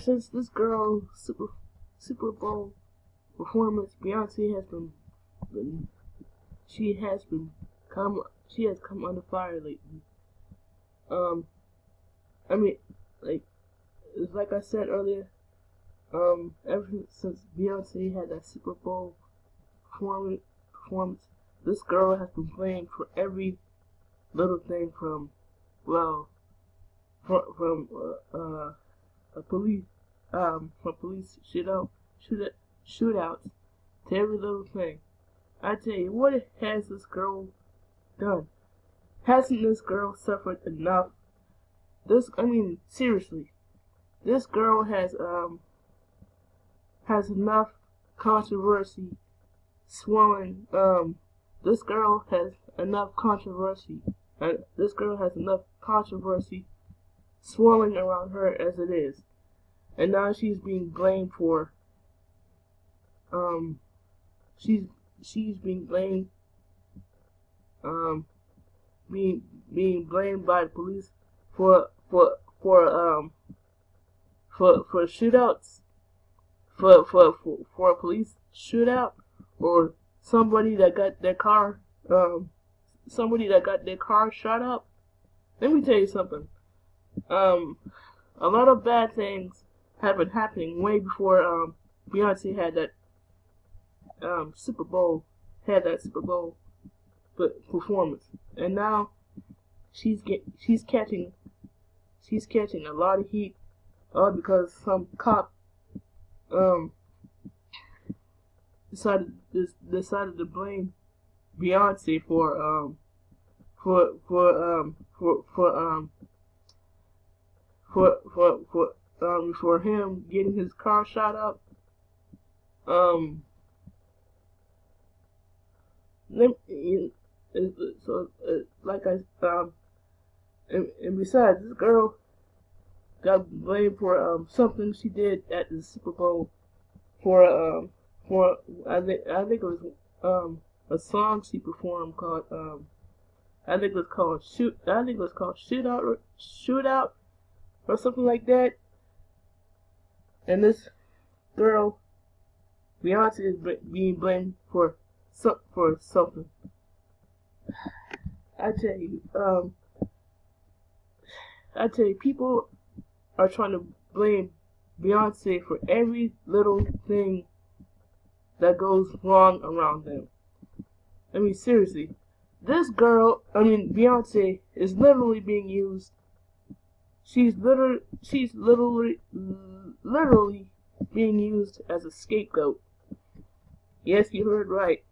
since this girl Super Bowl performance, Beyonce has been she has come under fire lately. I mean, like it's like I said earlier, ever since Beyonce had that Super Bowl performance, this girl has been blamed for every little thing from a police from police shootouts to every little thing. I tell you, what has this girl done? Hasn't this girl suffered enough? Seriously, this girl has enough controversy swirling. This girl has enough controversy. This girl has enough controversy swirling around her as it is, and now she's being blamed for. She's being blamed. Being blamed by the police for shootouts, for a police shootout, or somebody that got their car shot up. Let me tell you something. A lot of bad things have been happening way before Beyonce had that Super Bowl performance, and now she's catching a lot of heat, all because some cop decided to blame Beyonce for him getting his car shot up. And besides, this girl got blamed for something she did at the Super Bowl for I think it was a song she performed called I think it was called Shootout or something like that. And this girl Beyonce is being blamed for something. I tell you, people are trying to blame Beyonce for every little thing that goes wrong around them. Seriously, Beyonce is literally being used. She's literally being used as a scapegoat. Yes, you heard right.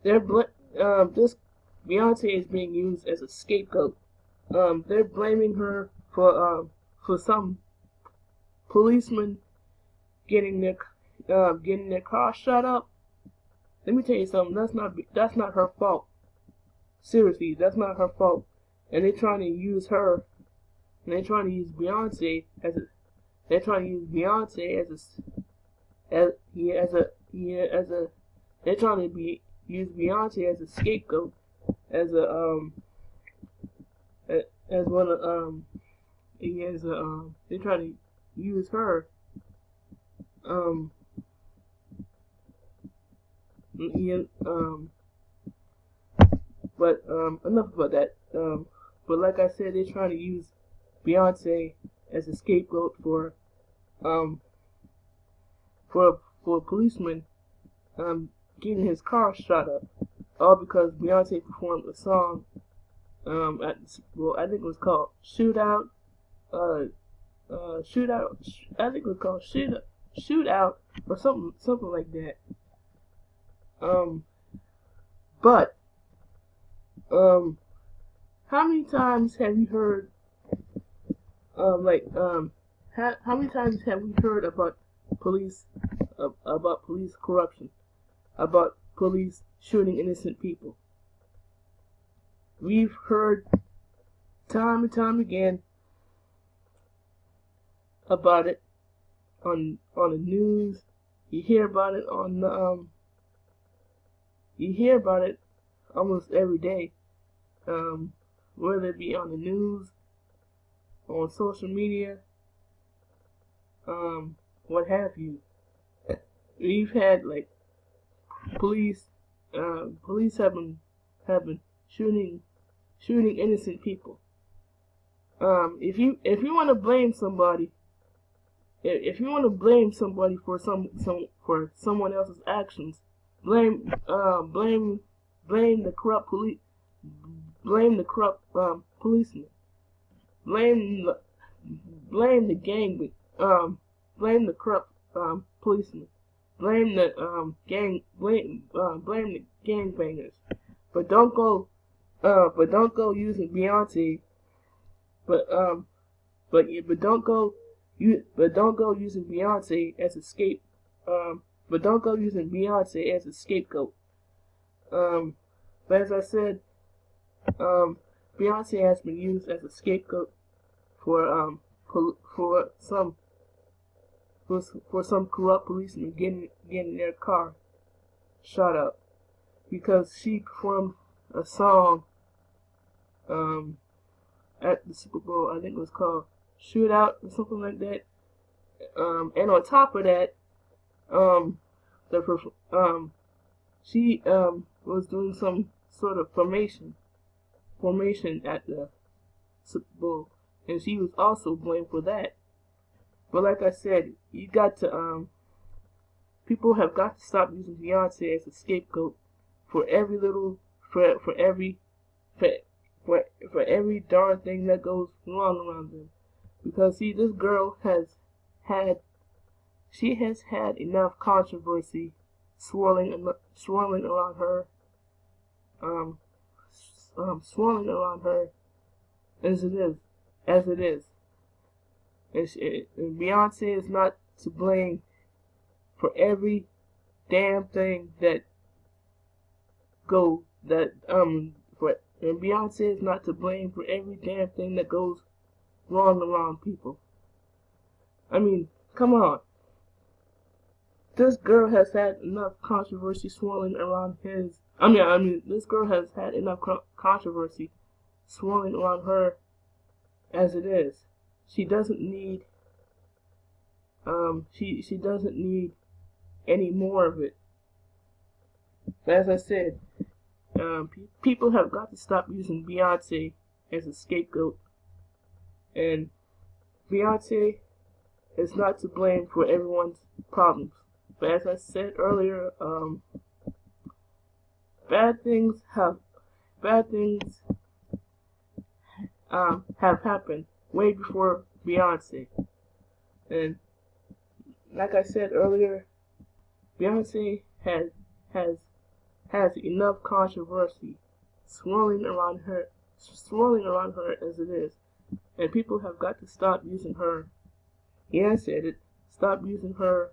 This Beyonce is being used as a scapegoat. They're blaming her for some policemen getting their car shot up. Let me tell you something. That's not her fault. Seriously, that's not her fault. And they're trying to use her. And they're trying to use Beyonce as a. They're trying to use Beyonce They're trying to use Beyonce as a scapegoat, as one of they're trying to use her but enough about that. But like I said, they're trying to use Beyonce as a scapegoat for a policeman getting his car shot up, all because Beyonce performed a song I think it was called Shootout. Shootout. I think it was called Shootout or something like that. But how many times have you heard how many times have we heard about police corruption, about police shooting innocent people? We've heard time and time again about it on the news. You hear about it on you hear about it almost every day, whether it be on the news, on social media, what have you. We've had like police have been shooting innocent people. If you want to blame somebody, if you want to blame somebody for for someone else's actions, blame the corrupt policeman, blame the gang, blame the corrupt policeman, blame the blame the gangbangers, but don't go using Beyonce, but don't go using Beyonce as a scapegoat. But as I said, Beyonce has been used as a scapegoat for some corrupt policeman getting their car shot up because she performed a song at the Super Bowl. I think it was called Shootout or something like that. And on top of that, she was doing some sort of formation at the Super Bowl, and she was also blamed for that. But like I said, you got to people have got to stop using Beyonce as a scapegoat for every little for every darn thing that goes wrong around them. Because see, this girl has had enough controversy swirling around her, swirling around her as it is. And Beyonce is not to blame for every damn thing and Beyonce is not to blame for every damn thing that goes wrong around people. I mean, come on. This girl has had enough controversy swirling around this girl has had enough controversy swirling around her as it is. She doesn't need she doesn't need any more of it. As I said, people have got to stop using Beyonce as a scapegoat, and Beyonce is not to blame for everyone's problems. But as I said earlier, bad things have happened way before Beyonce, and like I said earlier, Beyonce has enough controversy swirling around her as it is, and people have got to stop using her. Yeah, I said it. Stop using her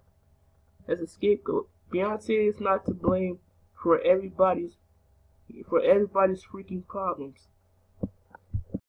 as a scapegoat. Beyonce is not to blame for everybody's freaking problems.